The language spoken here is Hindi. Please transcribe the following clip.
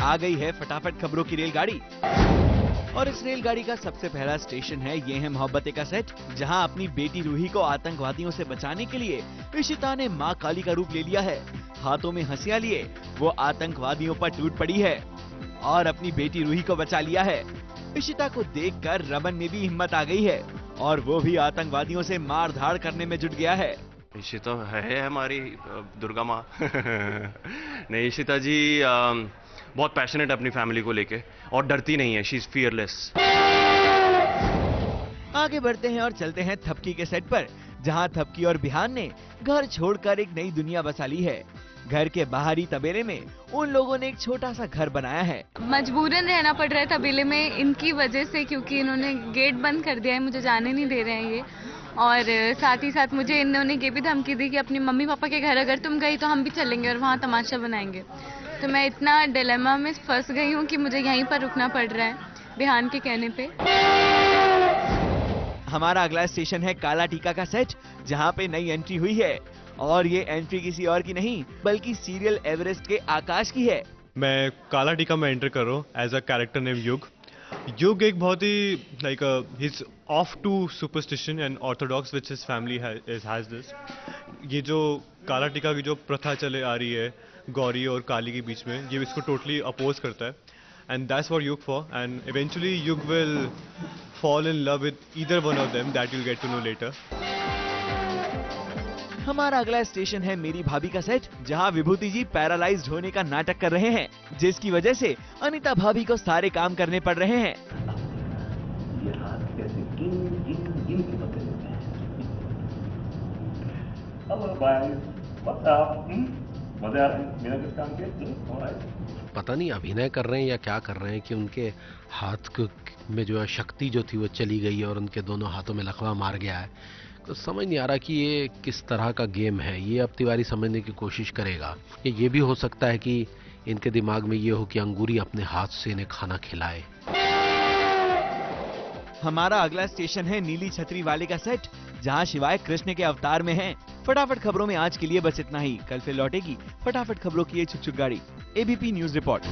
आ गई है फटाफट खबरों की रेलगाड़ी। और इस रेलगाड़ी का सबसे पहला स्टेशन है ये है मोहब्बतें का सेट, जहां अपनी बेटी रूही को आतंकवादियों से बचाने के लिए इशिता ने मां काली का रूप ले लिया है। हाथों में हंसियां लिए वो आतंकवादियों पर टूट पड़ी है और अपनी बेटी रूही को बचा लिया है। इशिता को देखकर रमन में भी हिम्मत आ गई है और वो भी आतंकवादियों से मार धाड़ करने में जुट गया है। इशिता है हमारी दुर्गा माँ। नहीं, इशिता जी बहुत पैशनेट है अपनी फैमिली को लेके और डरती नहीं है। She is fearless. आगे बढ़ते हैं और चलते हैं थपकी के सेट पर, जहां थपकी और बिहान ने घर छोड़कर एक नई दुनिया बसा ली है। घर के बाहरी तबेले में उन लोगों ने एक छोटा सा घर बनाया है। मजबूरन रहना पड़ रहा है तबेले में इनकी वजह से, क्योंकि इन्होंने गेट बंद कर दिया है, मुझे जाने नहीं दे रहे हैं ये। और साथ ही साथ मुझे इन्होंने ये भी धमकी दी कि अपनी मम्मी पापा के घर अगर तुम गई तो हम भी चलेंगे और वहाँ तमाशा बनाएंगे। तो मैं इतना डिलेमा में फंस गई हूँ कि मुझे यहीं पर रुकना पड़ रहा है बिहान के कहने पे। हमारा अगला स्टेशन है काला टीका का सेट, जहाँ पे नई एंट्री हुई है और ये एंट्री किसी और की नहीं बल्कि सीरियल एवरेस्ट के आकाश की है। मैं काला टीका में एंटर कर रहा हूँ एज अ कैरेक्टर नेम युग। युग एक बहुत ही like his of to superstition and orthodox which his family has this. ये जो काला टीका की जो प्रथा चले आ रही है गौरी और काली के बीच में, ये इसको टोटली अपोज करता है एंड दैट्स व्हाट युग फॉर। एंड इवेंचुअली युग will fall in love with either one of them, that you'll get to know later. हमारा अगला स्टेशन है मेरी भाभी का सेट, जहां विभूति जी पैरालाइज्ड होने का नाटक कर रहे हैं, जिसकी वजह से अनीता भाभी को सारे काम करने पड़ रहे हैं। ये हाथ कैसे गिन के पकड़ लेते हैं। हेलो भाई, व्हाट्स अप? मजा आ रहा है बिना किस काम के? ऑलराइट। पता नहीं अभिनय कर रहे हैं या क्या कर रहे हैं कि उनके हाथ में जो है शक्ति जो थी वो चली गई है और उनके दोनों हाथों में लकवा मार गया है। तो समझ नहीं आ रहा कि ये किस तरह का गेम है। ये अब तिवारी समझने की कोशिश करेगा। ये भी हो सकता है कि इनके दिमाग में ये हो कि अंगूरी अपने हाथ से इन्हें खाना खिलाए। हमारा अगला स्टेशन है नीली छतरी वाले का सेट, जहां शिवाय कृष्ण के अवतार में हैं। फटाफट खबरों में आज के लिए बस इतना ही। कल फिर लौटेगी फटाफट खबरों की ये छुक छुक गाड़ी। ABP news report.